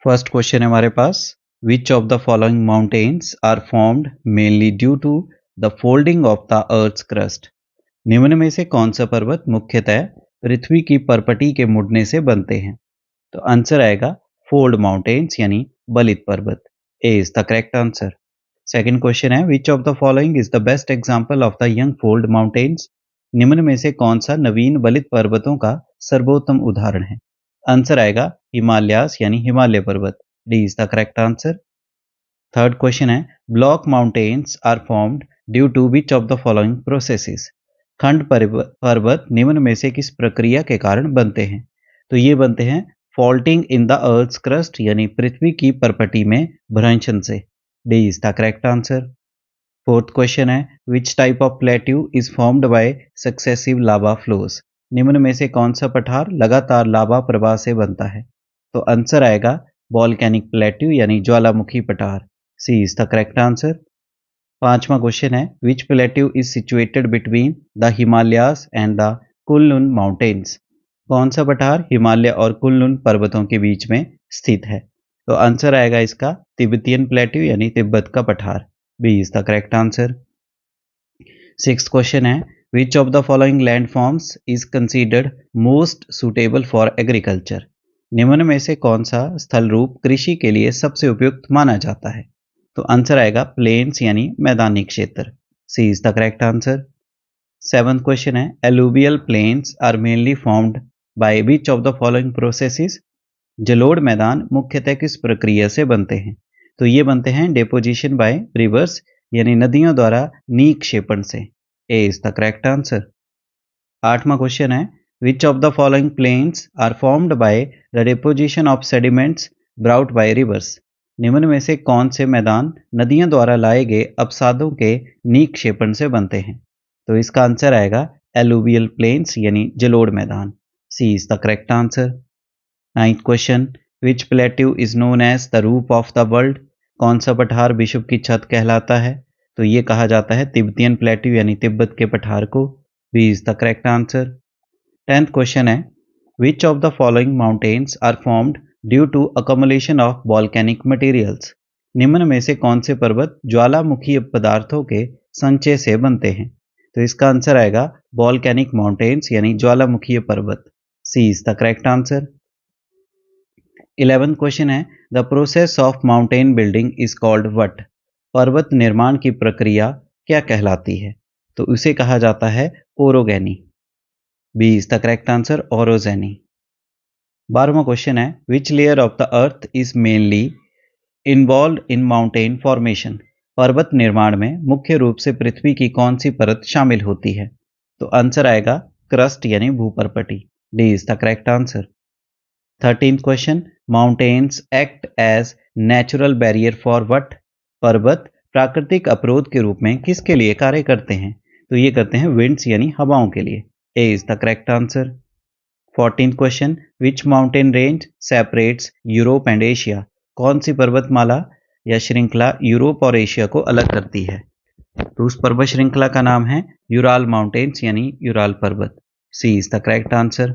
First question है हमारे पास, which of the following mountains are formed mainly due to the folding of the earth's crust. निम्न में से कौन सा पर्वत मुख्यतः पृथ्वी की परपटी के मुड़ने से बनते हैं? तो आंसर आएगा फोल्ड माउंटेन्स यानी बलित पर्वत। A is the correct answer. Second question है, which of the following is the best example of the young fold mountains. निम्न में से कौन सा नवीन बलित पर्वतों का सर्वोत्तम उदाहरण है? आंसर आएगा हिमालयास यानी हिमालय पर्वत। D is the correct answer. Third question है, block mountains are formed due to which of the following processes. खंड पर्वत निम्न में से किस प्रक्रिया के कारण बनते हैं? तो ये बनते हैं faulting in the earth's crust यानी पृथ्वी की परपटी में भ्रंशन से। D is the correct answer. Fourth question है, which type of plateau is formed by successive lava flows. निम्न में से कौन सा पठार लगातार लावा प्रवाह से बनता है? तो आंसर आएगा वॉल्केनिक प्लेट्यू यानी ज्वालामुखी पठार। C is the correct answer. पांचवा क्वेश्चन है, which plateau is situated between the Himalayas and the Kunlun mountains. कौन सा पठार हिमालय और कुनलुन पर्वतों के बीच में स्थित है? तो आंसर आएगा इसका तिब्बतियन प्लेट्यू यानी तिब्बत का पठार। B is the correct answer. Sixth question है, which of the following landforms is considered most suitable for agriculture. निम्न में से कौन सा स्थल रूप कृषि के लिए सबसे उपयुक्त माना जाता है? तो आंसर आएगा प्लेन्स यानी मैदानी क्षेत्र। C is the correct answer. Seventh question है, alluvial plains are mainly formed by which of the following processes. जलोढ़ मैदान मुख्यतः किस प्रक्रिया से बनते हैं? तो ये बनते हैं डेपोजिशन बाय रिवर्स यानी नदियों द्वारा निक्षेपण से। A is the correct answer. आठवां क्वेश्चन है, which of the following plains are formed by the deposition of sediments brought by rivers. निम्न में से कौन से मैदान नदियों द्वारा लाए गए अपसादों के निक्षेपण से बनते हैं? तो इसका आंसर आएगा एलुवियल प्लेन्स यानी जलोढ़ मैदान। C is the correct answer. Ninth question, which plateau is known as the roof of the world. कौन सा पठार विश्व की छत कहलाता है? तो ये कहा जाता है तिब्बतियन प्लेट्यू यानी तिब्बत के पठार को। B is the correct answer. Tenth question है, which of the following mountains are formed due to accumulation of volcanic materials. निम्न में से कौन से पर्वत ज्वालामुखी पदार्थों के संचय से बनते हैं? तो इसका आंसर आएगा वॉल्केनिक माउंटेन्स यानी ज्वालामुखीय पर्वत। C is the correct answer. 11th question है, the process of mountain building is called what. पर्वत निर्माण की प्रक्रिया क्या कहलाती है? तो उसे कहा जाता है orogeny. B is the correct answer, orogeny. 12वां क्वेश्चन है, which layer of the earth is mainly involve in mountain formation. पर्वत निर्माण में मुख्य रूप से पृथ्वी की कौन सी परत शामिल होती है? तो आंसर आएगा क्रस्ट यानी भूपर्पटी। D is the correct answer. 13th question, mountains act as natural barrier for what. पर्वत प्राकृतिक अवरोध के रूप में किसके लिए कार्य करते हैं? तो ये करते हैं विंड्स यानी हवाओं के लिए। A is the correct answer. 14th question, which mountain range separates Europe and Asia. कौन सी पर्वतमाला या श्रृंखला यूरोप और एशिया को अलग करती है? तो उस पर्वत श्रृंखला का नाम है यूराल माउंटेन्स यानी यूराल पर्वत। C is the correct answer.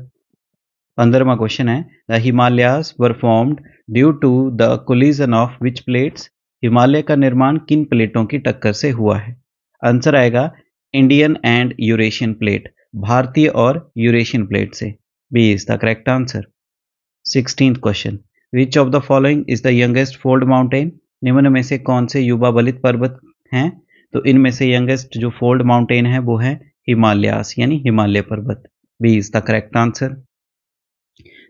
15वां क्वेश्चन है, the Himalayas were formed due to the collision of which plates. Himalaya का निर्माण किन प्लेटों की टक्कर से हुआ है? आंसर आएगा इंडियन एंड यूरेशियन प्लेट, भारतीय और यूरेशियन प्लेट से। B is the correct answer. 16th question, which of the following is the youngest fold mountain. निम्न में से कौन से युवा बलित पर्वत हैं? तो इनमें से यंगेस्ट जो फोल्ड माउंटेन है वो है हिमालयास यानी हिमालय पर्वत। B is the correct answer.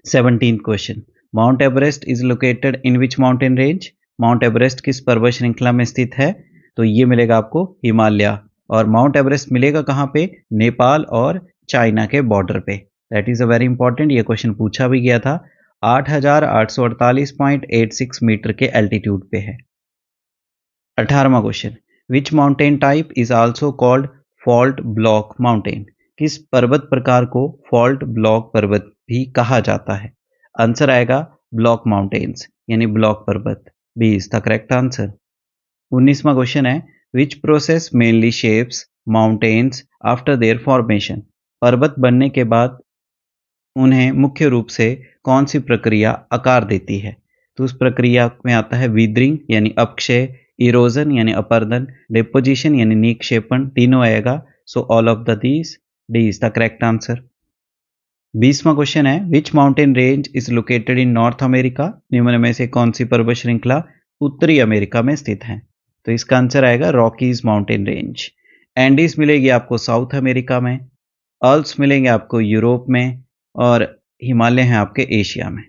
17th question, Mount Everest is located in which mountain range. Mount Everest किस पर्वत श्रृंखला में स्थित है? तो ये मिलेगा आपको हिमालय। और माउंट एवरेस्ट मिलेगा कहाँ पे? नेपाल और चाइना के बॉर्डर पे। That is a very important, ये क्वेश्चन पूछा भी गया था। 8,848.86 मीटर के एल्टीट्यूड पे है। 18वां question, which mountain type is also called fault block mountain. किस पर्वत प्रकार को फॉल्ट ब्लॉक पर्वत भी कहा जाता है? आंसर आएगा ब्लॉक माउंटेन्स यानी ब्लॉक पर्वत। B is the correct answer. 19वां क्वेश्चन है, which process mainly shapes mountains after their formation. पर्वत बनने के बाद उन्हें मुख्य रूप से कौन सी प्रक्रिया आकार देती है? तो उस प्रक्रिया में आता है वीदरिंग यानी अपक्षय, इरोजन यानी अपर्दन, डिपोजिशन यानी निक्षेपण, तीनों आएगा। So all of the these, D is the correct answer. 20वां क्वेश्चन है which mountain range is located in North America, निम्न में से कौन सी पर्वत श्रृंखला उत्तरी अमेरिका में स्थित है? तो इसका आंसर आएगा रॉकीज माउंटेन रेंज। एंडीज मिलेगी आपको साउथ अमेरिका में, अल्प्स मिलेंगे आपको यूरोप में, और हिमालय हैं आपके एशिया में।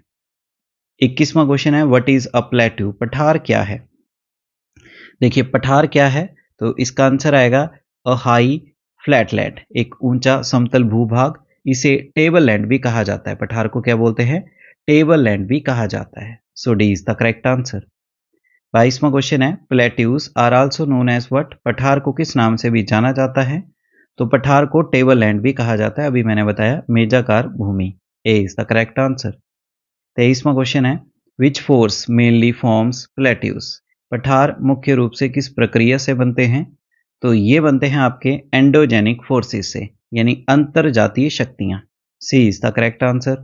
21वां क्वेश्चन है व्हाट इज अ प्लेट्यू, पठार क्या है? देखिए पठार क्या है, तो इसका आंसर आएगा अ हाई फ्लैटलैंड, एक ऊंचा समतल भूभाग। इसे टेबल लैंड भी कहा जाता है, पठार को क्या बोलते हैं? टेबल लैंड भी कहा जाता है। So D is the correct answer. 22वां क्वेश्चन है plateaus are also known as what, पठार को किस नाम से भी जाना जाता है? तो पठार को टेबल लैंड भी कहा जाता है, अभी मैंने बताया मेजाकार भूमि, A is the correct answer. 23वां क्वेश्चन है which force mainly forms plateaus, पठार मुख्य रूप से किस प्रक्रिया से बनते हैं? तो ये बनते हैं आपके एंडोजेनिक फोर्सेस से, यानी अंतरजातीय शक्तियां, C is the correct answer.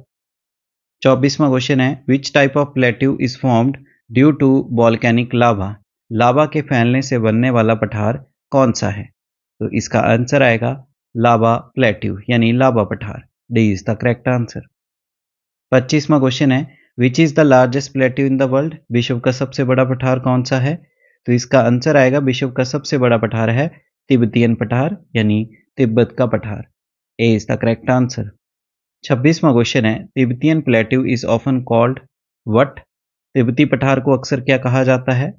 24वां क्वेश्चन है which type of plateau is formed due to volcanic lava, lava के फैलने से बनने वाला पठार कौन सा है? तो इसका आंसर आएगा लावा प्लेट्यू यानी लावा पठार, D is the correct answer. 25वां क्वेश्चन है which is the largest plateau in the world, विश्व का सबसे बड़ा पठार कौन सा है? तो इसका आंसर आएगा विश्व का सबसे बड़ा पठार है तिब्बतियन पठार यानी तिब्बत का पठार, A is the correct answer. 26वां क्वेश्चन है Tibetan plateau is often called what, तिब्बती पठार को अक्सर क्या कहा जाता है?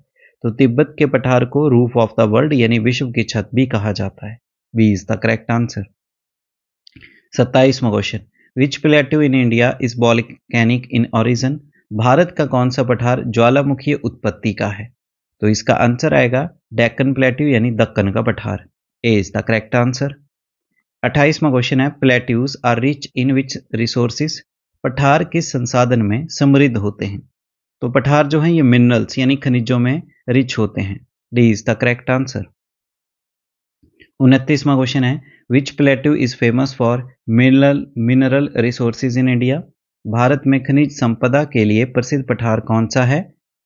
तो तिब्बत के पठार को रूफ ऑफ द वर्ल्ड यानी विश्व की छत भी कहा जाता है, B is the correct answer. 27वां question which plateau in India is volcanic in origin, Bharat का कौन सा पठार ज्वालामुखीय उत्पत्ति का है? तो इसका आंसर आएगा डेक्कन प्लेट्यू यानी दक्कन का पठार, A is the correct answer. 28वां क्वेश्चन है plateaus are rich in which resources, पठार किस संसाधन में समृद्ध होते हैं? तो पठार जो है ये मिनरल्स यानी खनिजों में रिच होते हैं, D is the correct answer. 29वां क्वेश्चन है which plateau is famous for mineral resources in India, Bharat में खनिज संपदा के लिए प्रसिद्ध पठार कौन सा है?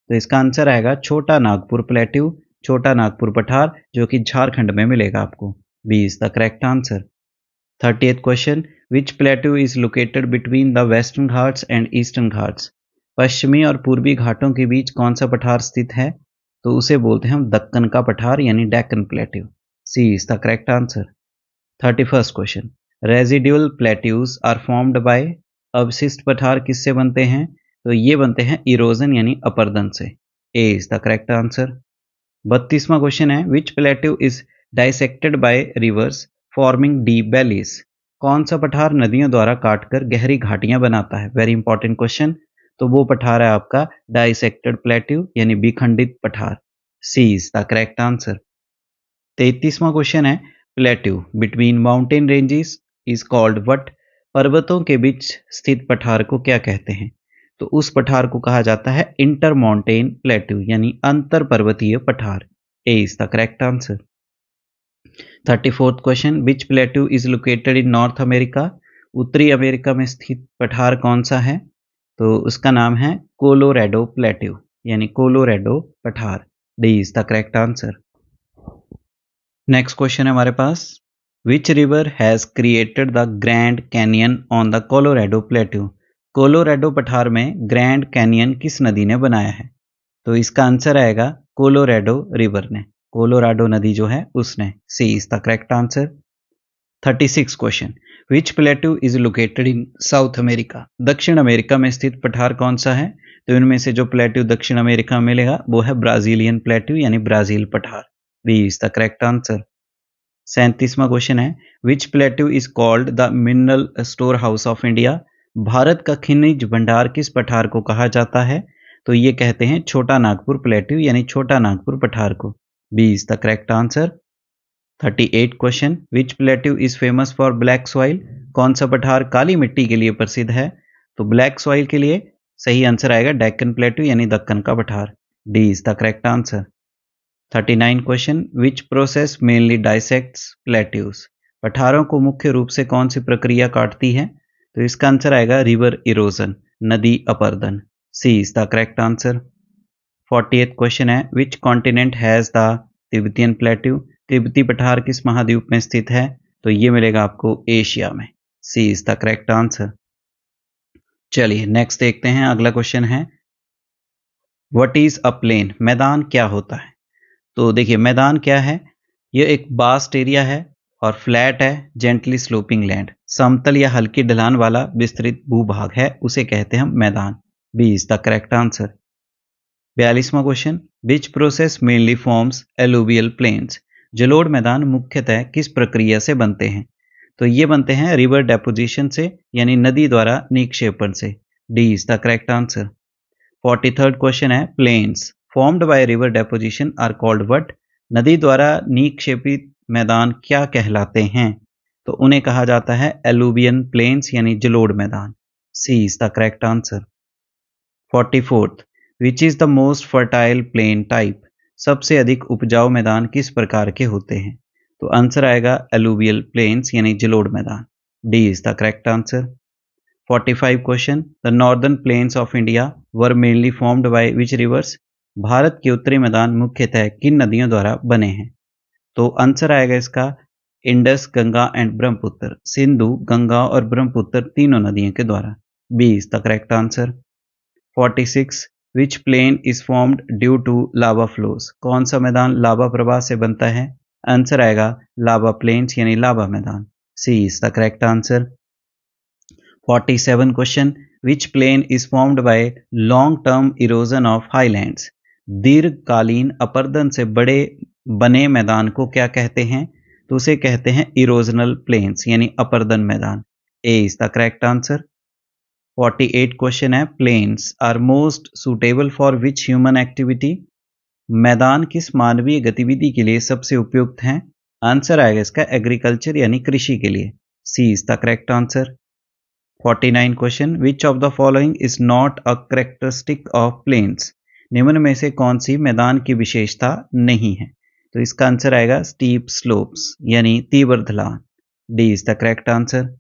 तो इसका आंसर आएगा छोटा नागपुर प्लेट्यू, छोटा नागपुर पठार जो कि झारखंड में मिलेगा आपको, B is the correct answer. 30th question which plateau is located between the Western Ghats and Eastern Ghats, पश्चिमी और पूर्वी घाटों के बीच कौन सा पठार स्थित है? तो उसे बोलते हैं हम दक्कन का पठार यानी Deccan plateau, C is the correct answer. 31st question residual plateaus are formed by, अवशिष्ट पठार किससे बनते हैं? तो ये बनते हैं इरोजन यानी अपरदन से, A is the correct answer. 32वां क्वेश्चन है which plateau is dissected by rivers forming deep valleys, कौन सा पठार नदियों द्वारा काटकर गहरी घाटियां बनाता है? Very important question. तो वो पठार है आपका डाइसेक्टेड प्लेट्यू यानी विखंडित पठार, C is the correct answer. 33वां क्वेश्चन है plateau between mountain ranges is called what, पर्वतों के बीच स्थित पठार को क्या कहते हैं? तो उस पठार को कहा जाता है इंटर माउंटेन प्लेट्यू यानी अंतर पर्वतीय पठार, A is the correct answer. 34th question which plateau is located in North America, उत्तरी अमेरिका में स्थित पठार कौन सा है? तो उसका नाम है कोलोराडो प्लेट्यू यानी कोलोराडो पठार, D is the correct answer. Next question है हमारे पास which river has created the grand canyon on the Colorado plateau, Colorado पठार में ग्रैंड कैनियन किस नदी ने बनाया है? तो इसका आंसर आएगा कोलोराडो रिवर ने, कोलोराडो नदी जो है उसने, C is the correct answer. 36 question which plateau is located in South America, दक्षिण अमेरिका में स्थित पठार कौन सा है? तो इनमें से जो प्लेट्यू दक्षिण अमेरिका में मिलेगा वो है ब्राजीलियन प्लेट्यू यानी ब्राजील पठार, B is the correct answer. 37वां क्वेश्चन है which plateau is called the mineral store house of India, Bharat का खनिज भंडार किस पठार को कहा जाता है? तो ये कहते हैं छोटा नागपुर प्लेट्यू यानी छोटा नागपुर पठार को, B is the correct answer. 38 question which plateau is famous for black soil, कौन सा पठार काली मिट्टी के लिए प्रसिद्ध है? तो ब्लैक सॉइल के लिए सही आंसर आएगा डेक्कन प्लेट्यू यानी दक्कन का पठार, D is the correct answer. 39 question which process mainly dissects plateaus, पठारों को मुख्य रूप से कौन सी प्रक्रिया काटती है? तो इसका आंसर आएगा रिवर इरोजन, नदी अपरदन, C is the correct answer. 48th question है which continent has the Tibetan plateau. तिब्बती पठार किस महाद्वीप में स्थित है? तो ये मिलेगा आपको एशिया में। C is the correct answer. चलिए नेक्स्ट देखते हैं, अगला क्वेश्चन है व्हाट इज अ प्लेन। मैदान क्या होता है? तो देखिए मैदान क्या है, ये एक वास्ट एरिया है और फ्लैट है, जेंटली स्लोपिंग लैंड, समतल या हल्की ढलान वाला विस्तृत भूभाग है, उसे कहते हैं हम मैदान। B is the correct answer. 42वां question which process mainly forms alluvial plains. जलोढ़ मैदान मुख्यतः किस प्रक्रिया से बनते हैं? तो ये बनते हैं रिवर डेपोजिशन से, यानी नदी द्वारा निक्षेपण से। D is the correct answer. 43rd question है plains formed by river deposition are called what. नदी द्वारा निक्षेपित मैदान क्या कहलाते हैं? तो उन्हें कहा जाता है एलुवियन प्लेन्स यानी जलोढ़ मैदान। C is the correct answer. 44th which is the most fertile plain type. सबसे अधिक उपजाऊ मैदान किस प्रकार के होते हैं? तो आंसर आएगा एलुवियल प्लेन्स यानी जलोढ़ मैदान। D is the correct answer. 45 question the northern plains of India were mainly formed by which reverse. Bharat के उत्तरी मैदान मुख्यतः किन नदियों द्वारा बने हैं? तो आंसर आएगा इसका इंडस, गंगा एंड ब्रह्मपुत्र। सिंधु, गंगा और ब्रह्मपुत्र तीनों नदियों के द्वारा। B is the correct answer. 46 which plain is formed due to lava flows. कौन सा मैदान लावा प्रवाह से बनता है? आंसर आएगा लावा प्लेन्स यानी लावा मैदान। C is the correct answer. 47 question which plain is formed by long term erosion of highlands. दीर्घकालीन अपरदन से बड़े बने मैदान को क्या कहते हैं? तो उसे कहते हैं इरोजनल प्लेन्स यानी अपरदन मैदान। A is the correct answer. 48 question है plains are most suitable for which human activity. मैदान किस मानवीय गतिविधि के लिए सबसे उपयुक्त हैं? आंसर आएगा इसका एग्रीकल्चर यानी कृषि के लिए। C is the correct answer. 49 question which of the following is not a characteristic of plains. निम्न में से कौन सी मैदान की विशेषता नहीं है? तो इसका आंसर आएगा स्टीप स्लोप्स यानी तीव्र ढलान। D is the correct answer.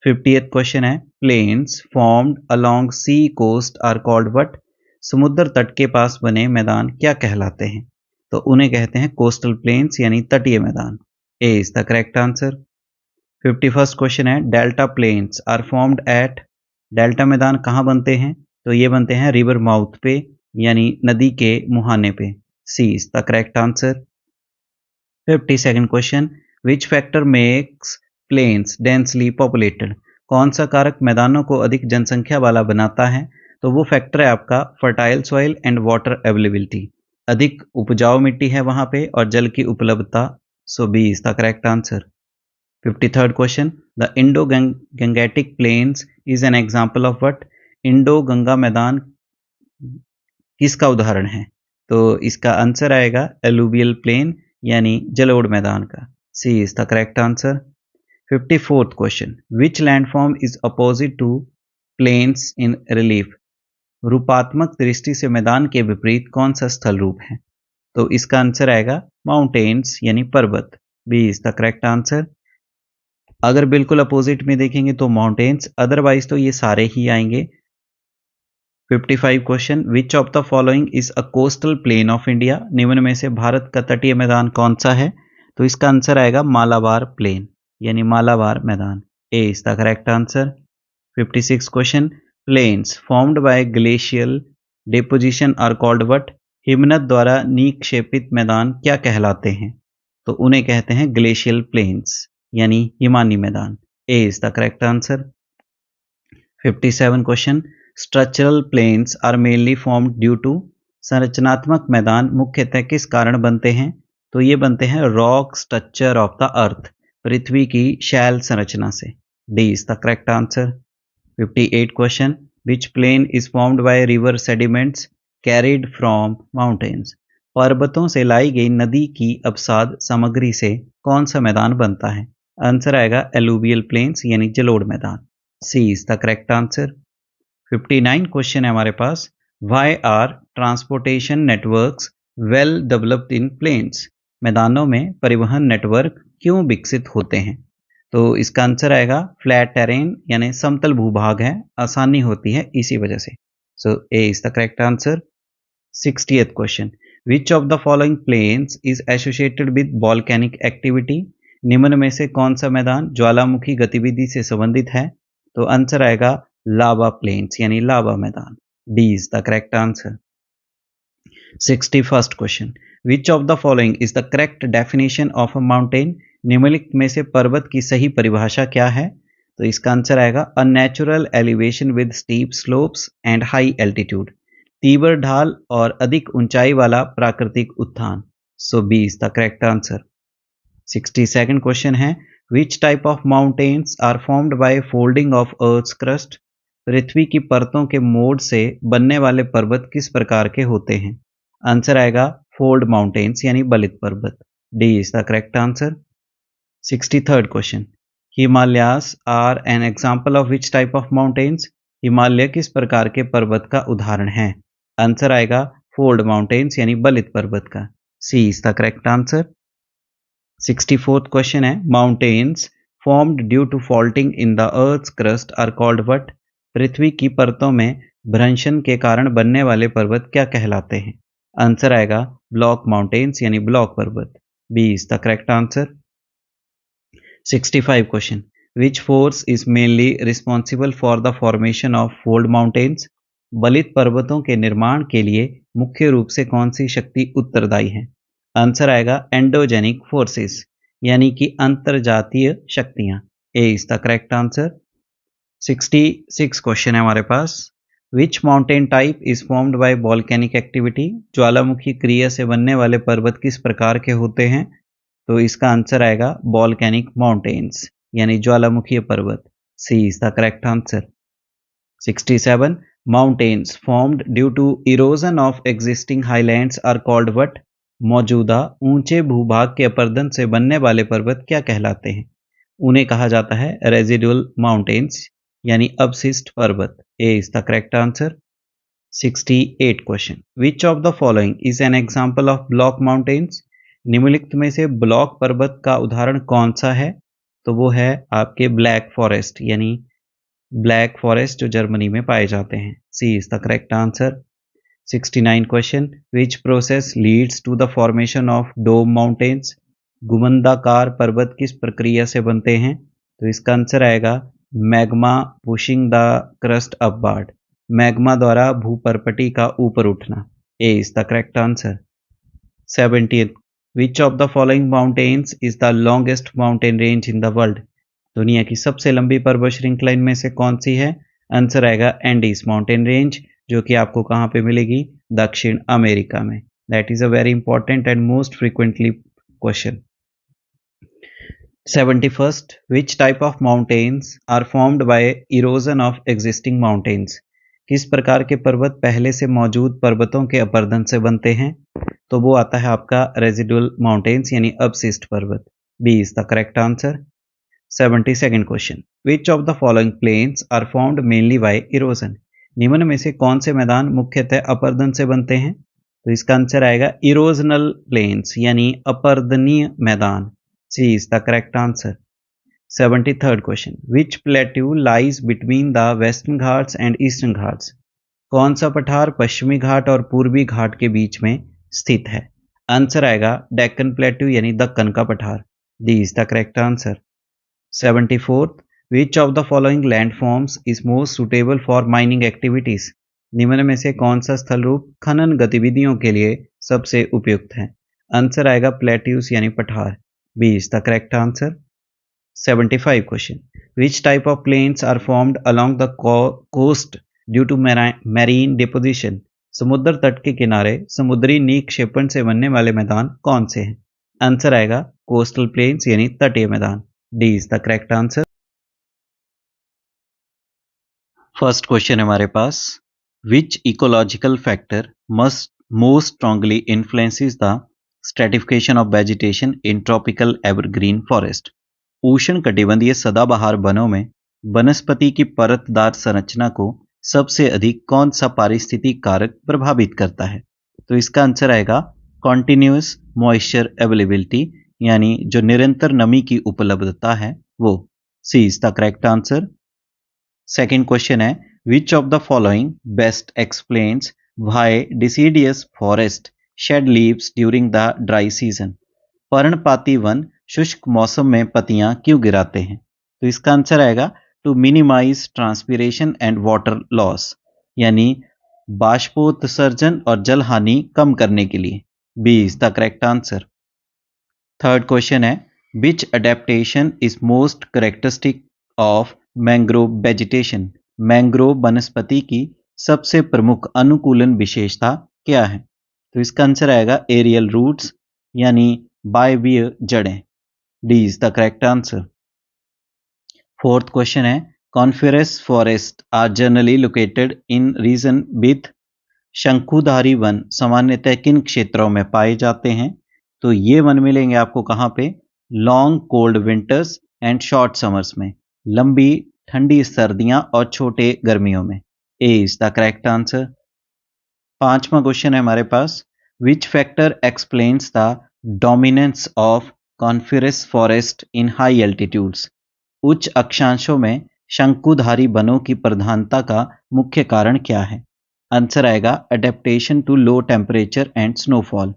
50th question है plains formed along sea coast are called what. समुद्र तट के पास बने मैदान क्या कहलाते हैं? तो उन्हें कहते हैं कोस्टल प्लेन्स यानी तटीय मैदान। A is the correct answer. 51st question है delta plains are formed at. Delta मैदान कहाँ बनते हैं? तो ये बनते हैं रिवर माउथ पे यानी नदी के मुहाने पे। C is the correct answer. 52nd question which factor makes plains densely populated. कौन सा कारक मैदानों को अधिक जनसंख्या वाला बनाता है? तो वो फैक्टर है आपका fertile soil and water availability. अधिक उपजाऊ मिट्टी है वहां पे और जल की उपलब्धता। So B is the correct answer. 53rd question the Indo Gangetic plains is an example of what. Indo Ganga मैदान किसका उदाहरण है? तो इसका आंसर आएगा एलुवियल प्लेन यानी जलोढ़ मैदान का। C is the correct answer. 54th question which landform is opposite to plains in relief. रूपात्मक दृष्टि से मैदान के विपरीत कौन सा स्थल रूप है? तो इसका आंसर आएगा माउंटेन्स यानी पर्वत। B is the correct answer. अगर बिल्कुल अपोजिट में देखेंगे तो माउंटेन्स, अदरवाइज तो ये सारे ही आएंगे। 55 question which of the following is a coastal plain of India. निम्न में से भारत का तटीय मैदान कौन सा है? तो इसका आंसर आएगा मालाबार प्लेन यानी मालाबार मैदान। A is the correct answer. 56 question plains formed by glacial deposition are called what. हिमनद द्वारा निक्षेपित मैदान क्या कहलाते हैं? तो उन्हें कहते हैं ग्लेशियल प्लेन्स यानी हिमानी मैदान। A is the correct answer. 57 question structural plains are mainly formed due to. संरचनात्मक मैदान मुख्यतः किस कारण बनते हैं? तो ये बनते हैं rock structure of the earth, पृथ्वी की शैल संरचना से। D is the correct answer. 58 question which plain is formed by river sediments carried from mountains. पर्वतों से लाई गई नदी की अवसाद सामग्री से कौन सा मैदान बनता है? आंसर आएगा एलुवियल प्लेन्स यानी जलोढ़ मैदान। C is the correct answer. 59 question है हमारे पास why are transportation networks well developed in plains. मैदानों में परिवहन नेटवर्क क्यों विकसित होते हैं? तो इसका आंसर आएगा फ्लैट टेरेन यानी समतल भूभाग है, आसानी होती है इसी वजह से। So A is the correct answer. 60th question. Which of the following plains is associated with volcanic activity? निम्न में से कौन सा मैदान ज्वालामुखी गतिविधि से संबंधित है? तो आंसर आएगा लावा प्लेन्स यानी लावा मैदान. D is the correct answer. 61st question. Which of the following is the correct definition of a mountain? निम्नलिखित में से पर्वत की सही परिभाषा क्या है? तो इसका आंसर आएगा a natural elevation with steep slopes and high altitude. तीव्र ढाल और अधिक ऊंचाई वाला प्राकृतिक उत्थान. So B is the correct answer. 62nd question है which type of mountains are formed by folding of earth's crust? पृथ्वी की परतों के मोड़ से बनने वाले पर्वत किस प्रकार के होते हैं? आंसर आएगा फोल्ड माउंटेन्स यानी बलित पर्वत. D is the correct answer. 63rd question. Himalayas are an example of which type of mountains? Himalaya किस प्रकार के पर्वत का उदाहरण है? आंसर आएगा फोल्ड माउंटेन्स यानी बलित पर्वत का. C is the correct answer. 64th question है mountains formed due to faulting in the earth's crust are called what? पृथ्वी की परतों में भ्रंशन के कारण बनने वाले पर्वत क्या कहलाते हैं? आंसर आएगा ब्लॉक माउंटेन्स यानी ब्लॉक पर्वत. B is the correct answer. 65 question. Which force is mainly responsible for the formation of fold mountains? बलित पर्वतों के निर्माण के लिए मुख्य रूप से कौन सी शक्ति उत्तरदायी है? आंसर आएगा एंडोजेनिक फोर्सेस यानी कि अंतरजातीय शक्तियां. A is the correct answer. 66 question है हमारे पास. Which mountain type is formed by volcanic activity? ज्वालामुखी क्रिया से बनने वाले पर्वत किस प्रकार के होते हैं? तो इसका आंसर आएगा वॉल्केनिक माउंटेन्स यानी ज्वालामुखीय पर्वत. C is the correct answer. 67 mountains formed due to erosion of existing highlands are called what? मौजूदा ऊंचे भूभाग के अपरदन से बनने वाले पर्वत क्या कहलाते हैं? उन्हें कहा जाता है रेजिडुअल माउंटेन्स यानी अवशिष्ट पर्वत. A is the correct answer. 68 question. Which of the following is an example of block mountains? निम्नलिखित में से ब्लॉक पर्वत का उदाहरण कौन सा है? तो वो है आपके ब्लैक फॉरेस्ट यानी ब्लैक फॉरेस्ट जो जर्मनी में पाए जाते हैं. C is the correct answer. 69 question. Which process leads to the formation of dome mountains? गुमंदाकार पर्वत किस प्रक्रिया से बनते हैं? तो इसका आंसर आएगा magma pushing the crust upward. Magma द्वारा भूपर्पटी का ऊपर उठना. A is the correct answer. 70th. Which of the following mountains is the longest mountain range in the world? दुनिया की सबसे लंबी पर्वत श्रृंखला इनमें से कौन सी है? आंसर आएगा एंडीज माउंटेन रेंज जो कि आपको कहाँ पे मिलेगी? दक्षिण अमेरिका में. That is a very important and most frequently question. 71st. Which type of mountains are formed by erosion of existing mountains? किस प्रकार के पर्वत पहले से मौजूद पर्वतों के अपरदन से बनते हैं? तो वो आता है आपका रेजिडुअल माउंटेन्स यानी अवशिष्ट पर्वत. B is the correct answer. 72nd question. Which of the following plains are formed mainly by erosion? निम्न में से कौन से मैदान मुख्यतः अपरदन से बनते हैं? तो इसका आंसर आएगा इरोजनल प्लेन्स यानी अपरदनीय मैदान. C is the correct answer. 73rd question. Which plateau lies between the Western Ghats and Eastern Ghats? कौन सा पठार पश्चिमी घाट और पूर्वी घाट के बीच में स्थित है? आंसर आएगा डेक्कन प्लेट्यू यानी दक्कन का पठार. D is the correct answer. 74th. Which of the following landforms is most suitable for mining activities? निम्न में से कौन सा स्थल रूप खनन गतिविधियों के लिए सबसे उपयुक्त है? आंसर आएगा प्लेट्यूज यानी पठार. B is the correct answer. 75 question. Which type of plains are formed along the coast due to marine deposition? समुद्र तट के किनारे समुद्री निक्षेपण से बनने वाले मैदान कौन से हैं? आंसर आएगा कोस्टल प्लेन्स यानी तटीय मैदान. D is the correct answer. First question हमारे पास. Which ecological factor must most strongly influences the stratification of vegetation in tropical evergreen forest? उष्ण कटिबंधीय सदाबहार वनों में वनस्पति की परतदार संरचना को सबसे अधिक कौन सा पारिस्थितिक कारक प्रभावित करता है? तो इसका आंसर आएगा कॉन्टिन्यूअस मॉइस्चर अवेलेबिलिटी यानी जो निरंतर नमी की उपलब्धता है वो. C is the correct answer. Second question है which of the following best explains why deciduous forest shed leaves during the dry season. पर्णपाती वन शुष्क मौसम में पत्तियां क्यों गिराते हैं? तो इसका आंसर आएगा to minimize transpiration and water loss, यानी बाष्पोत्सर्जन और जल हानि कम करने के लिए। B is the correct answer. Third question है, which adaptation is most characteristic of mangrove vegetation. Mangrove वनस्पति की सबसे प्रमुख अनुकूलन विशेषता क्या है? तो इसका आंसर आएगा एरियल रूट्स, यानी वायवीय जड़ें। D is the correct answer. Fourth question है, coniferous forest are generally located in region with. शंकुधारी वन सामान्यतः किन क्षेत्रों में पाए जाते हैं? तो ये वन मिलेंगे आपको कहाँ पे? Long cold winters and short summers में, लंबी ठंडी सर्दियां और छोटे गर्मियों में। A is the correct answer. पांचवा क्वेश्चन है हमारे पास, which factor explains the dominance of coniferous forest in high altitudes. उच्च अक्षांशों में शंकुधारी वनों की प्रधानता का मुख्य कारण क्या है? आंसर आएगा adaptation to low temperature and snowfall,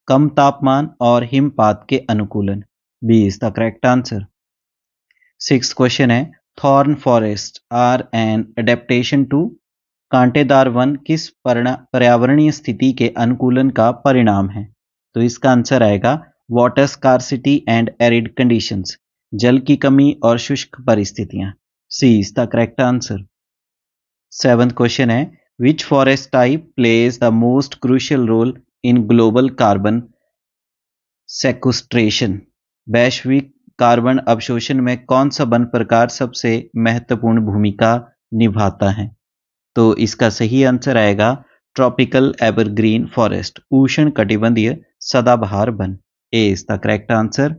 कम तापमान और हिमपात के अनुकूलन। B is the correct answer. Six question है, thorn forest are an adaptation to. कांटेदार वन किस पर्यावरणीय स्थिति के अनुकूलन का परिणाम है? तो इसका आंसर आएगा water scarcity and arid conditions, जल की कमी और शुष्क परिस्थितियां। C is the correct answer. Seventh question है, which forest type plays the most crucial role in global carbon sequestration. वैश्विक कार्बन अवशोषण में कौन सा वन प्रकार सबसे महत्वपूर्ण भूमिका निभाता है? तो इसका सही आंसर आएगा ट्रॉपिकल एवरग्रीन फॉरेस्ट, उष्ण कटिबंधीय सदाबहार वन। A is the correct answer.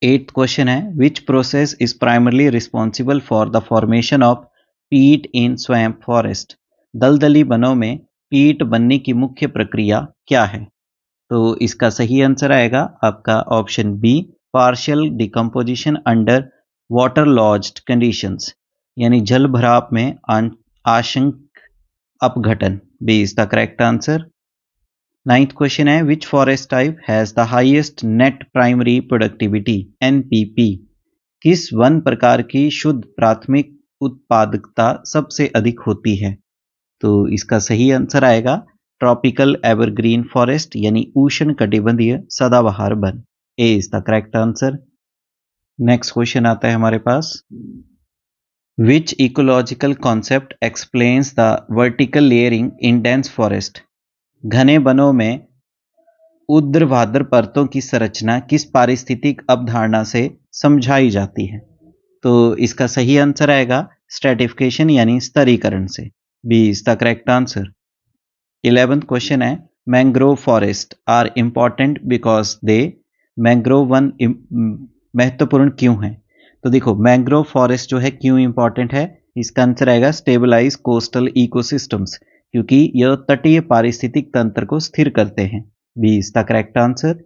Eighth question है, which process is primarily responsible for the formation of peat in swamp forest. दलदली वनों में पीट बनने की मुख्य प्रक्रिया क्या है? तो इसका सही आंसर आएगा आपका option B, partial decomposition under water logged conditions, यानी जल भराव में आंशिक अपघटन। B is the correct answer. Ninth question है, which forest type has the highest net primary productivity NPP. किस वन प्रकार की शुद्ध प्राथमिक उत्पादकता सबसे अधिक होती है? तो इसका सही आंसर आएगा ट्रॉपिकल एवरग्रीन फॉरेस्ट, यानी उष्ण कटिबंधीय सदाबहार वन। A is the correct answer. Next question आता है हमारे पास, which ecological concept explains the vertical layering in dense forest. घने वनों में ऊर्ध्वाधर परतों की संरचना किस पारिस्थितिक अवधारणा से समझाई जाती है? तो इसका सही आंसर आएगा स्ट्रेटिफिकेशन, यानी स्तरीकरण से। B is the correct answer. 11th question है, mangrove forest are important because they. Mangrove वन महत्वपूर्ण क्यों है? तो देखो, मैंग्रोव फॉरेस्ट जो है क्यों इंपॉर्टेंट है, इसका आंसर आएगा स्टेबलाइज कोस्टल इकोसिस्टम्स, क्योंकि यह तटीय पारिस्थितिक तंत्र को स्थिर करते हैं। B is the correct answer.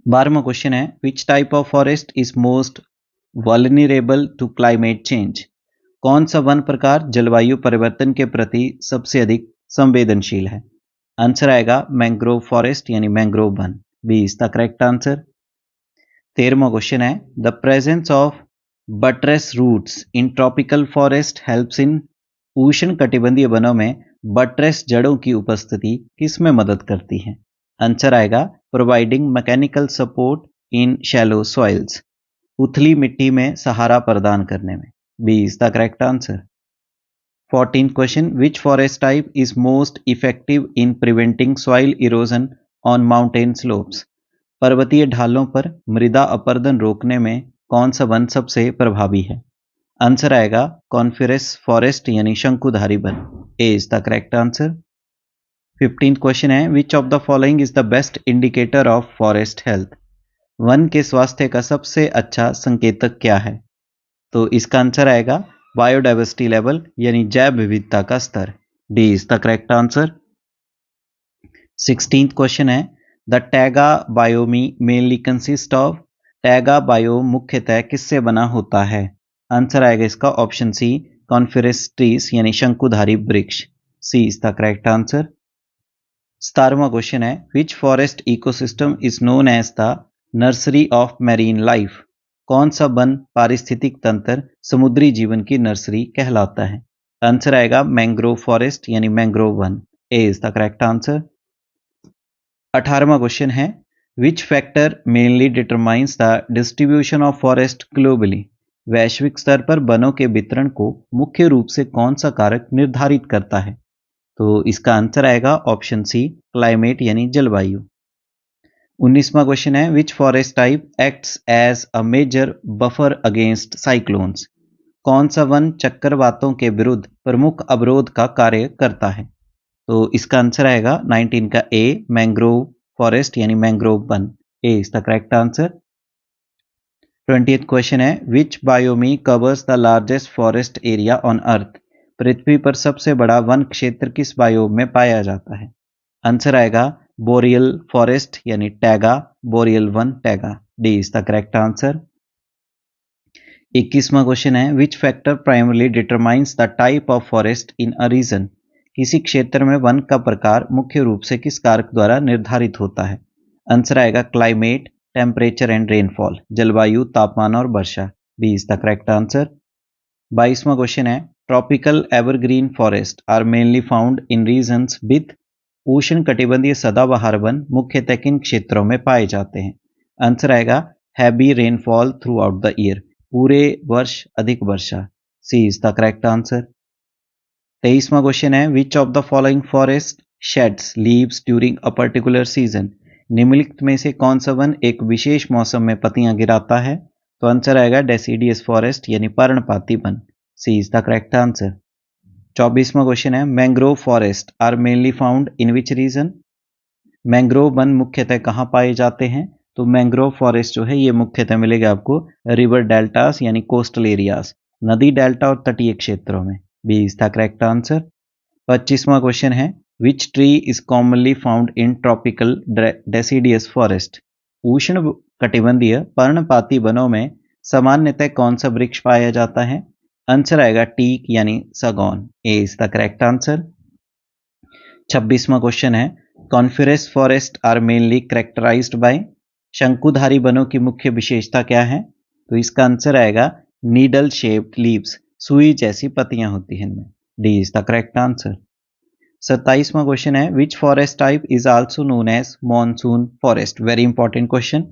12वां क्वेश्चन है, which type of forest is most vulnerable to climate change. कौन सा वन प्रकार जलवायु परिवर्तन के प्रति सबसे अधिक संवेदनशील है? आंसर आएगा मैंग्रोव फॉरेस्ट, यानी मैंग्रोव वन। B is the correct answer. 13वां क्वेश्चन है, the presence of buttress roots in tropical forest helps in. उष्ण कटिबंधीय वनों में बट्रेस जड़ों की उपस्थिति किस में मदद करती है? आंसर आएगा providing mechanical support in shallow soils, उथली मिट्टी में सहारा प्रदान करने में। B is the correct answer. 14th question, which forest type is most effective in preventing soil erosion on mountain slopes. पर्वतीय ढालों पर मृदा अपरदन रोकने में कौन सा वन सबसे प्रभावी है? आंसर आएगा कॉन्फेरस फॉरेस्ट, यानी शंकुधारी वन। A is the correct answer. 15th question है, which of the following is the best indicator of forest health. वन के स्वास्थ्य का सबसे अच्छा संकेतक क्या है? तो इसका आंसर आएगा बायोडाइवर्सिटी लेवल, यानी जैव विविधता का स्तर। D is the correct answer. 16th question है, the taiga biome mainly consist of. Taiga biome मुख्यतः किससे बना होता है? आंसर आएगा इसका ऑप्शन सी, कॉन्फिरस ट्रीज यानी शंकुधारी वृक्ष। C is the correct answer. 17वां क्वेश्चन है, which forest ecosystem is known as the nursery of marine life. कौन सा वन पारिस्थितिक तंत्र समुद्री जीवन की नर्सरी कहलाता है। आंसर आएगा मैंग्रोव फॉरेस्ट यानी मैंग्रोव वन। A is the correct answer. 18वां क्वेश्चन है, which factor mainly determines the distribution of forest globally. वैश्विक स्तर पर वनों के वितरण को मुख्य रूप से कौन सा कारक निर्धारित करता है। तो इसका आंसर आएगा ऑप्शन सी, क्लाइमेट यानी जलवायु। 19वां क्वेश्चन है, which forest type acts as a major buffer against cyclones. कौन सा वन चक्रवातों के विरुद्ध प्रमुख अवरोध का कार्य करता है। तो इसका आंसर आएगा 19 का ए, मैंग्रोव फॉरेस्ट यानी मैंग्रोव वन। A is the correct answer. 20th question है, which biome covers the largest forest area on earth. पृथ्वी पर सबसे बड़ा वन क्षेत्र किस बायोम में पाया जाता है। आंसर आएगा बोरियल फॉरेस्ट यानी टैगा, बोरियल वन taiga. D is the correct answer. 21वां क्वेश्चन है, which factor primarily determines the type of forest in a region. किसी क्षेत्र में वन का प्रकार मुख्य रूप से किस कारक द्वारा निर्धारित होता है। आंसर आएगा क्लाइमेट, टेम्परेचर एंड रेनफॉल, जलवायु, तापमान और वर्षा। B is the correct answer. 22वां क्वेश्चन है, tropical evergreen forest are mainly found in regions with. उष्ण कटिबंधीय सदाबहार वन मुख्यतः किन क्षेत्रों में पाए जाते हैं। आंसर आएगा heavy rainfall throughout the year, पूरे वर्ष अधिक वर्षा। C is the correct answer. 23वां क्वेश्चन है, which of the following forest sheds leaves during a particular season. निम्नलिखित में से कौन सा वन एक विशेष मौसम में पत्तियां गिराता है। तो आंसर आएगा डेसिडियस फॉरेस्ट यानी पर्णपाती वन। C is the correct answer. 24वां क्वेश्चन है, mangrove forest are mainly found in which region. Mangrove वन मुख्यतः कहाँ पाए जाते हैं। तो मैंग्रोव फॉरेस्ट जो है ये मुख्यतः मिलेगा आपको रिवर डेल्टास यानी कोस्टल एरियाज, नदी डेल्टा और तटीय क्षेत्रों में। B is the correct answer. 25वां क्वेश्चन है, which tree is commonly found in tropical deciduous forest. उष्ण कटिबंधीय पर्णपाती वनों में सामान्यतः कौन सा वृक्ष पाया जाता है। आंसर आएगा टीक यानी सगौन। A is the correct answer. 26वां क्वेश्चन है, coniferous forest are mainly characterized by. शंकुधारी वनों की मुख्य विशेषता क्या है। तो इसका आंसर आएगा नीडल शेप्ड लीव्स, सुई जैसी पत्तियां होती हैं इनमें। D is the correct answer. 27वां क्वेश्चन है, which forest type is also known as monsoon forest. Very important question.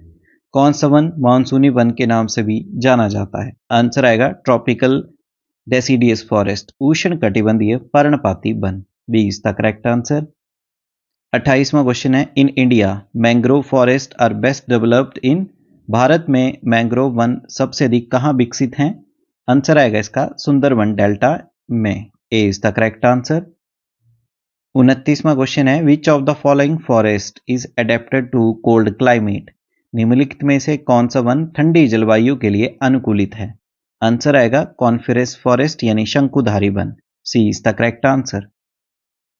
कौन सा वन मानसूनी वन के नाम से भी जाना जाता है। आंसर आएगा ट्रॉपिकल डेसिडियस फॉरेस्ट, उष्ण कटिबंधीय पर्णपाती वन। B is the correct answer. 28वां क्वेश्चन है, in India mangrove forest are best developed in. भारत में मैंग्रोव वन सबसे अधिक कहाँ विकसित हैं। आंसर आएगा इसका सुंदरवन डेल्टा में। A is the correct answer. 29वां क्वेश्चन है, which of the following forest is adapted to cold climate. निम्नलिखित में से कौन सा वन ठंडी जलवायु के लिए अनुकूलित है। आंसर आएगा कॉन्फिरस फॉरेस्ट यानी शंकुधारी वन। C is the correct answer.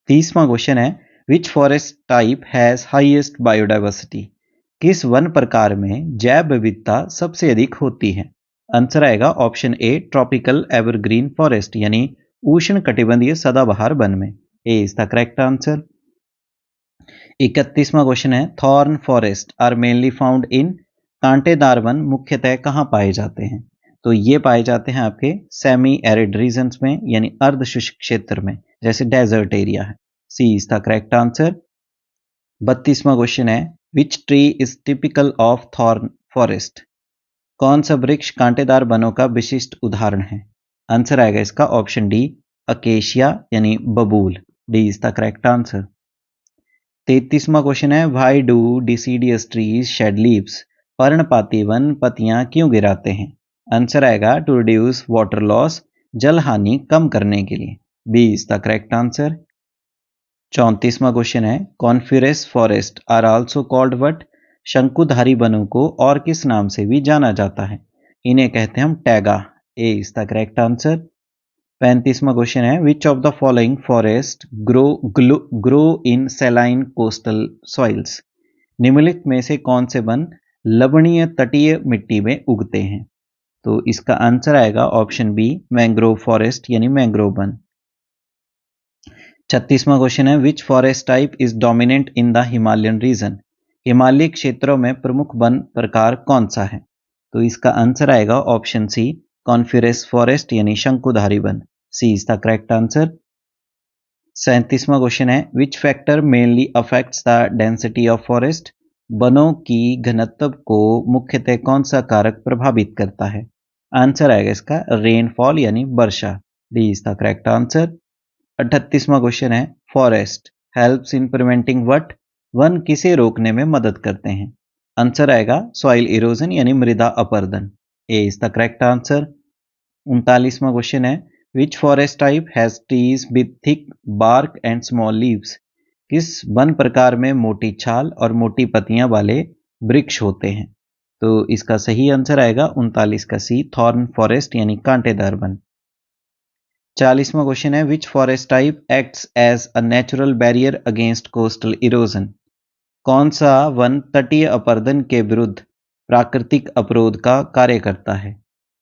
30वां क्वेश्चन है, which forest type has highest biodiversity. किस वन प्रकार में जैव विविधता सबसे अधिक होती है। आंसर आएगा option A, tropical evergreen forest यानी उष्ण कटिबंधीय सदाबहार वन में। A is the correct answer. 31वां क्वेश्चन है, thorn forest are mainly found in. कांटेदार वन मुख्यतः कहाँ पाए जाते हैं। तो ये पाए जाते हैं आपके सेमी एरिड रीजन्स में यानी अर्ध शुष्क क्षेत्र में, जैसे डेजर्ट एरिया है। C is the correct answer. 32वां क्वेश्चन है, which tree is typical of thorn forest. कौन सा वृक्ष कांटेदार वनों का विशिष्ट उदाहरण है। आंसर आएगा इसका ऑप्शन डी, अकेशिया यानी बबूल। D is the correct answer. 33वां क्वेश्चन है, why do deciduous trees shed leaves. पर्णपाती वन पत्तियां क्यों गिराते हैं। आंसर आएगा टू रिड्यूस वाटर लॉस, जल हानि कम करने के लिए। B is the correct answer. 34वां क्वेश्चन है, coniferous forest are also called what. शंकुधारी वनों को और किस नाम से भी जाना जाता है। इन्हें कहते हैं हम taiga. A is the correct answer. 35वां क्वेश्चन है, which of the following forest grow in saline coastal soils. निम्नलिखित में से कौन से वन लवणीय तटीय मिट्टी में उगते हैं। तो इसका आंसर आएगा ऑप्शन बी, मैंग्रोव फॉरेस्ट यानी मैंग्रोव वन। 36वां क्वेश्चन है, which forest type is dominant in the Himalayan region? हिमालयी क्षेत्रों में प्रमुख वन प्रकार कौन सा है? तो इसका आंसर आएगा ऑप्शन सी, कॉन्फिरस फॉरेस्ट यानी शंकुधारी वन। C is the correct answer. 37वां क्वेश्चन है, which factor mainly affects the density of forest? वनों की घनत्व को मुख्यतः कौन सा कारक प्रभावित करता है? आंसर आएगा इसका रेनफॉल यानी वर्षा। D is the correct answer. 38वां क्वेश्चन है, forest helps in preventing what? वन किसे रोकने में मदद करते हैं? आंसर आएगा सॉइल इरोजन यानी मृदा अपरदन। A is the correct answer. 39वां क्वेश्चन है, which forest type has trees with thick bark and small leaves? किस वन प्रकार में मोटी छाल और मोटी पत्तियां वाले वृक्ष होते हैं? तो इसका सही आंसर आएगा 39 का सी, थॉर्न फॉरेस्ट यानी कांटेदार वन। 40वां क्वेश्चन है, which forest type acts as a natural barrier against coastal erosion? कौन सा वन तटीय अपरदन के विरुद्ध प्राकृतिक अवरोध का कार्य करता है?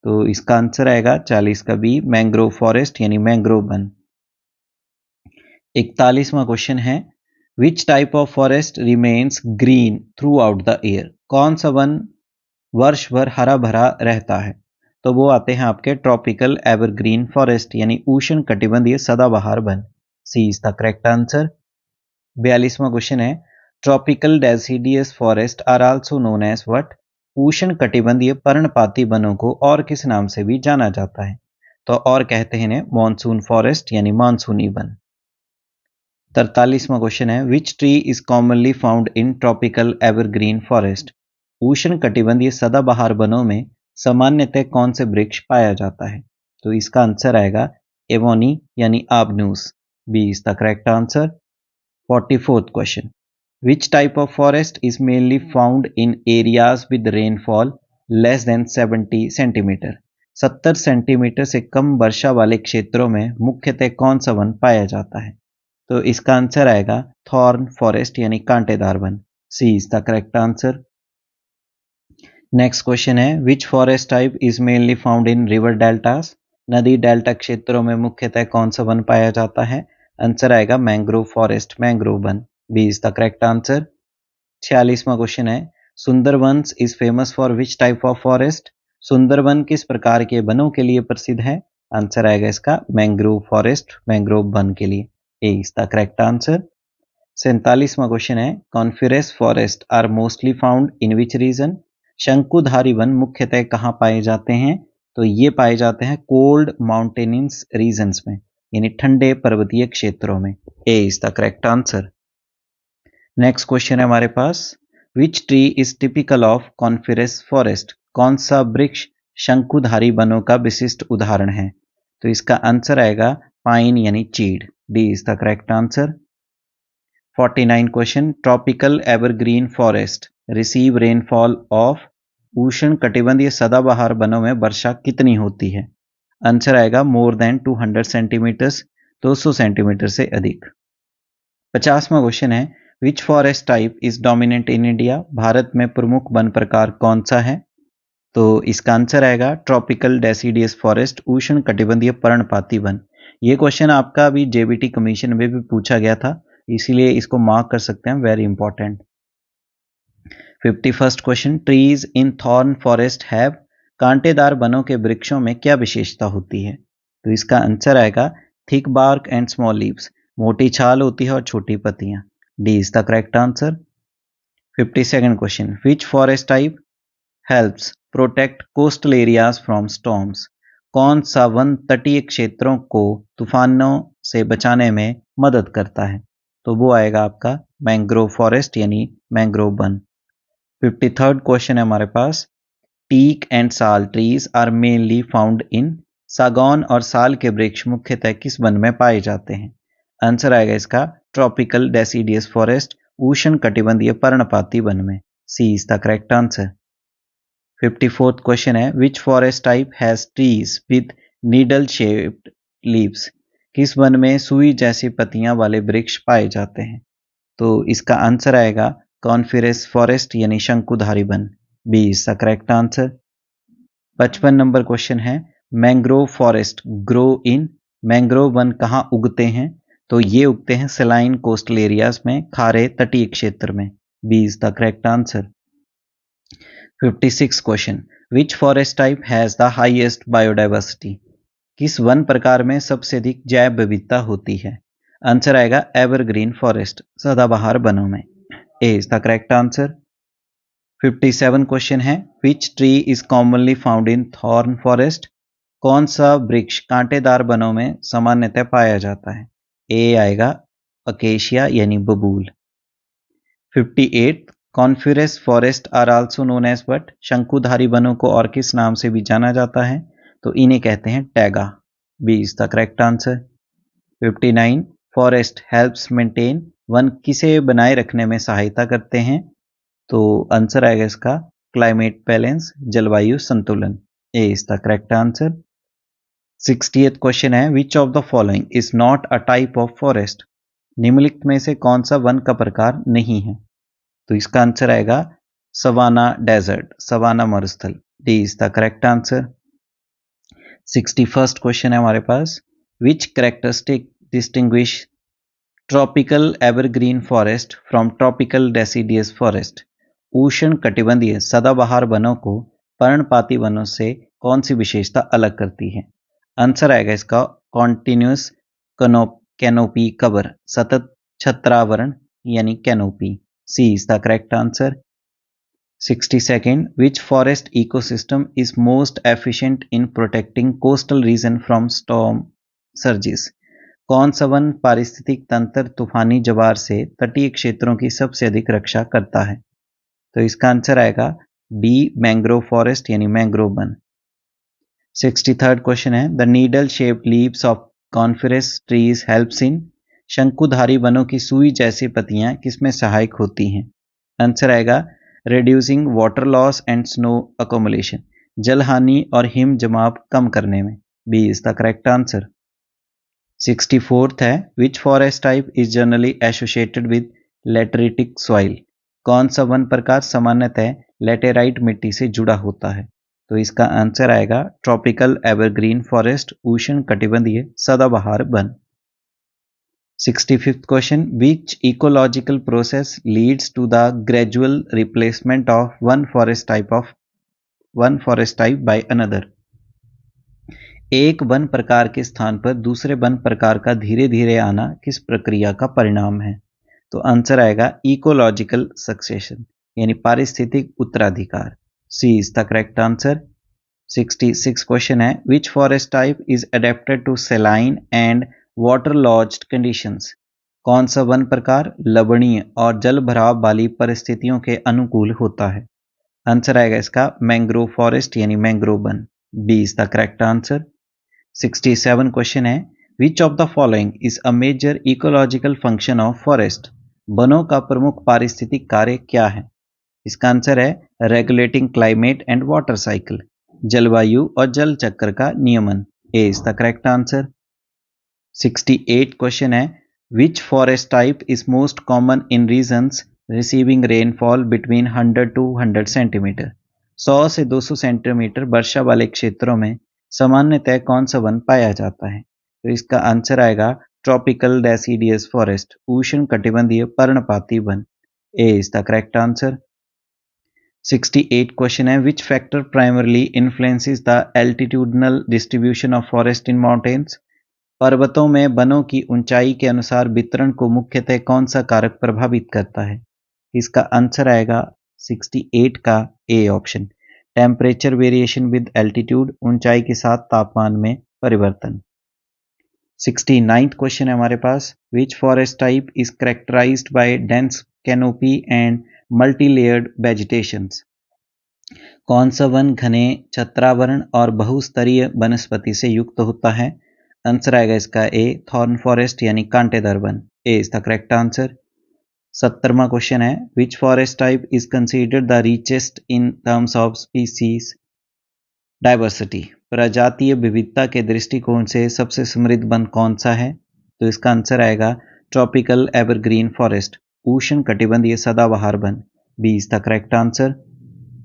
तो इसका आंसर आएगा 40 का बी, मैंग्रोव फॉरेस्ट यानी मैंग्रोव वन। 41वां क्वेश्चन है, which type of forest remains green through out the year? कौन सा वन वर्ष भर हरा भरा रहता है? तो वो आते हैं आपके ट्रॉपिकल एवरग्रीन फॉरेस्ट यानी उष्ण कटिबंधीय सदाबहार वन। C is the correct answer. 42वां क्वेश्चन है, tropical deciduous forest are also known as what? उष्ण कटिबंधीय पर्णपाती वनों को और किस नाम से भी जाना जाता है? तो और कहते हैं इन्हें मॉनसून फॉरेस्ट यानी मानसूनी वन। 43वां क्वेश्चन है, which tree is commonly found in tropical evergreen forest? उष्ण कटिबंधीय सदाबहार वनों में सामान्यतः कौन से वृक्ष पाया जाता है? तो इसका आंसर आएगा एवोनी यानी आबनूस। B is the correct answer. 44th question, which type of forest is mainly found in areas with rainfall less than 70 centimetre? 70 centimetre से कम वर्षा वाले क्षेत्रों में मुख्यतः कौन सा वन पाया जाता है? तो इसका आंसर आएगा थॉर्न फॉरेस्ट यानी कांटेदार वन। C is the correct answer. Next question है, which forest type is mainly found in river deltas? नदी डेल्टा क्षेत्रों में मुख्यतः कौन सा वन पाया जाता है? आंसर आएगा मैंग्रोव फॉरेस्ट, मैंग्रोव वन। B is the correct answer. 46वां क्वेश्चन है, Sundarbans is famous for which type of forest? Sundarban किस प्रकार के वनों के लिए प्रसिद्ध है? आंसर आएगा इसका मैंग्रोव फॉरेस्ट, मैंग्रोव वन के लिए। A is the correct answer. 47वां क्वेश्चन है, coniferous forest are mostly found in which region? शंकुधारी वन मुख्यतः कहाँ पाए जाते हैं? तो ये पाए जाते हैं कोल्ड माउंटेनियस रीजन्स में यानी ठंडे पर्वतीय क्षेत्रों में। A is the correct answer. Next question है हमारे पास, which tree is typical of coniferous forest? कौन सा वृक्ष शंकुधारी वनों का विशिष्ट उदाहरण है? तो इसका आंसर आएगा पाइन यानी चीड़। D is the correct answer. 49 question, tropical evergreen forest receive rainfall of? उष्ण कटिबंधीय सदाबहार वनों में वर्षा कितनी होती है? आंसर आएगा मोर देन 200 सेंटीमीटर्स, 200 सेंटीमीटर से अधिक। 50वां क्वेश्चन है, which forest type is dominant in India? Bharat में प्रमुख वन प्रकार कौन सा है? तो इसका आंसर आएगा ट्रॉपिकल डेसिडियस फॉरेस्ट, उष्ण कटिबंधीय पर्णपाती वन। ये क्वेश्चन आपका अभी जेबीटी कमीशन में भी पूछा गया था, इसीलिए इसको मार्क कर सकते हैं, very important. 51st question, trees in thorn forest have? कांटेदार वनों के वृक्षों में क्या विशेषता होती है? तो इसका आंसर आएगा thick bark and small leaves, मोटी छाल होती है और छोटी पत्तियां। D is the correct answer. 52nd question, which forest type helps protect coastal areas from storms? कौन सा वन तटीय क्षेत्रों को तूफानों से बचाने में मदद करता है? तो वो आएगा आपका मैंग्रोव फॉरेस्ट यानी मैंग्रोव वन। 53rd क्वेश्चन है हमारे पास, teak and sal trees are mainly found in? सागौन और साल के वृक्ष मुख्यतः किस वन में पाए जाते हैं? आंसर आएगा इसका ट्रॉपिकल डेसिडियस फॉरेस्ट, उष्ण कटिबंधीय पर्णपाती वन में। C is the correct answer. 54th question है, which forest type has trees with needle shaped leaves? किस वन में सुई जैसी पत्तियां वाले वृक्ष पाए जाते हैं? तो इसका आंसर आएगा कॉन्फिरस फॉरेस्ट यानी शंकुधारी वन। B is the correct answer. 55 number question है, mangrove forest grow in, mangrove वन कहाँ उगते हैं? तो ये उगते हैं सलाइन कोस्टल एरियाज में, खारे तटीय क्षेत्र में। B is the correct answer. 56 question, which forest type has the highest biodiversity? किस वन प्रकार में सबसे अधिक जैव विविधता होती है? आंसर आएगा एवरग्रीन फॉरेस्ट, सदाबहार वनों में। A is the correct answer. 57 question है, which tree is commonly found in thorn forest? कौन सा वृक्ष कांटेदार वनों में सामान्यतः पाया जाता है? ए आएगा अकेशिया यानी बबूल। 58 coniferous forest are also known as what? शंकुधारी वनों को और किस नाम से भी जाना जाता है? तो इन्हें कहते हैं taiga. B is the correct answer. 59 forest helps maintain, वन किसे बनाए रखने में सहायता करते हैं? तो आंसर आएगा इसका क्लाइमेट बैलेंस, जलवायु संतुलन। A is the correct answer. 60th question है, which of the following is not a type of forest? निम्नलिखित में से कौन सा वन का प्रकार नहीं है? तो इसका आंसर आएगा सवाना डेजर्ट, सवाना मरुस्थल। D is the correct answer. 61st question है हमारे पास, which characteristic distinguish tropical evergreen forest from tropical deciduous forest? उष्ण कटिबंधीय सदाबहार वनों को पर्णपाती वनों से कौन सी विशेषता अलग करती है? आंसर आएगा इसका कॉन्टिन्यूस कैनोपी कवर, सतत छत्रावरण यानी canopy. C is the correct answer. 62nd which forest ecosystem is most efficient in protecting coastal region from storm surges? कौन सा वन पारिस्थितिक तंत्र तूफानी जवार से तटीय क्षेत्रों की सबसे अधिक रक्षा करता है? तो इसका आंसर आएगा डी मैंग्रोव फॉरेस्ट यानी मैंग्रोव वन। 63rd क्वेश्चन है, the needle shaped leaves of coniferous trees helps in? शंकुधारी वनों की सुई जैसी पत्तियां किसमें सहायक होती हैं? आंसर आएगा reducing water loss and snow accumulation, जल हानि और हिम जमाव कम करने में। B is the correct answer. 64th है, which forest type is generally associated with lateritic soil? कौन सा वन प्रकार सामान्यतः लेटेराइट मिट्टी से जुड़ा होता है? तो इसका आंसर आएगा ट्रॉपिकल एवरग्रीन फॉरेस्ट, उष्ण कटिबंधीय सदाबहार वन। 65th question, which ecological process leads to the gradual replacement of one forest type by another? एक वन प्रकार के स्थान पर दूसरे वन प्रकार का धीरे धीरे आना किस प्रक्रिया का परिणाम है? तो आंसर आएगा इकोलॉजिकल सक्सेशन यानी पारिस्थितिक उत्तराधिकार। C is the correct answer. 66 question है, which forest type is adapted to saline and water logged conditions? कौन सा वन प्रकार लवणीय और जल भराव वाली परिस्थितियों के अनुकूल होता है? आंसर आएगा इसका मैंग्रोव फॉरेस्ट यानी मैंग्रोव वन। B is the correct answer. 67 question है, which of the following is a major ecological function of forest? वनों का प्रमुख पारिस्थितिक कार्य क्या है? इसका आंसर है regulating climate and water cycle, जलवायु और जल चक्र का नियमन। A is the correct answer. 68 question है, which forest type is most common in regions receiving rainfall between 100 to 100 centimetre? 100 से 200 सेंटीमीटर वर्षा वाले क्षेत्रों में सामान्यतः कौन सा वन पाया जाता है? तो इसका आंसर आएगा ट्रॉपिकल डेसिडियस फॉरेस्ट, उष्ण कटिबंधीय पर्णपाती वन। A is the correct answer. 68 question है, which factor primarily influences the altitudinal distribution of forest in mountains? पर्वतों में वनों की ऊंचाई के अनुसार वितरण को मुख्यतः कौन सा कारक प्रभावित करता है? इसका आंसर आएगा 68 का A option, temperature variation with altitude, ऊंचाई के साथ तापमान में परिवर्तन। 69th क्वेश्चन है हमारे पास, which forest type is characterized by dense canopy and multi layered vegetations? कौन सा वन घने छत्रावरण और बहुस्तरीय वनस्पति से युक्त होता है? आंसर आएगा इसका ए थॉर्न फॉरेस्ट यानी कांटेदार वन। A is the correct answer. 70वां क्वेश्चन है, which forest type is considered the richest in terms of species diversity? प्रजातीय विविधता के दृष्टिकोण से सबसे समृद्ध वन कौन सा है? तो इसका आंसर आएगा ट्रॉपिकल एवरग्रीन फॉरेस्ट, उष्ण कटिबंधीय सदाबहार वन। B is the correct answer.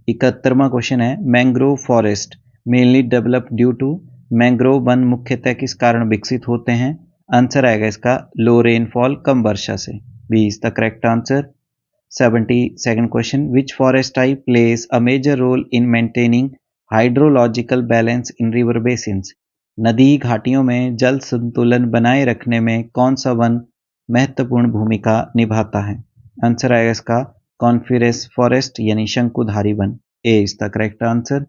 71वां क्वेश्चन है, mangrove forest mainly develop due to mangrove वन मुख्यतः किस कारण विकसित होते हैं? आंसर आएगा इसका लो रेनफॉल, कम वर्षा से। B is the correct answer. 72nd question, which forest type plays a major role in maintaining hydrological balance in river basins? नदी घाटियों में जल संतुलन बनाए रखने में कौन सा वन महत्वपूर्ण भूमिका निभाता है? आंसर आएगा इसका कॉन्फिरस फॉरेस्ट यानी शंकुधारी वन। A is the correct answer.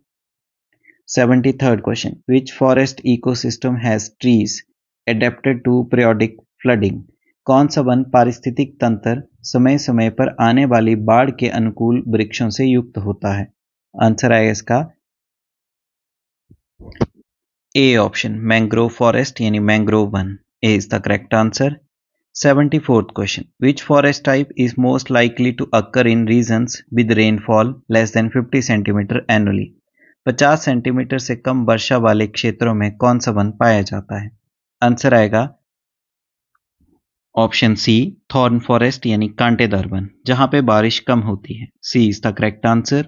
73rd question, which forest ecosystem has trees adapted to periodic flooding? कौन सा वन पारिस्थितिक तंत्र समय समय पर आने वाली बाढ़ के अनुकूल वृक्षों से युक्त होता है? आंसर आएगा इसका ए ऑप्शन, मैंग्रोव फॉरेस्ट यानी मैंग्रोव वन। A is the correct answer. 74th question, which forest type is most likely to occur in regions with rainfall less than 50 centimeter annually? 50 centimetre से कम वर्षा वाले क्षेत्रों में कौन सा वन पाया जाता है? आंसर आएगा ऑप्शन सी, थॉर्न फॉरेस्ट यानी कांटेदार वन, जहां पे बारिश कम होती है। C is the correct answer.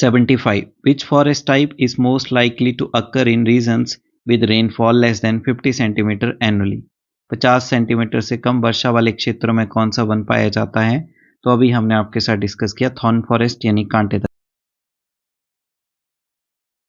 75, which forest type is most likely to occur in regions with rainfall less than 50 centimetre annually? 50 centimetre से कम वर्षा वाले क्षेत्रों में कौन सा वन पाया जाता है? तो अभी हमने आपके साथ डिस्कस किया थॉर्न फॉरेस्ट यानी कांटेदार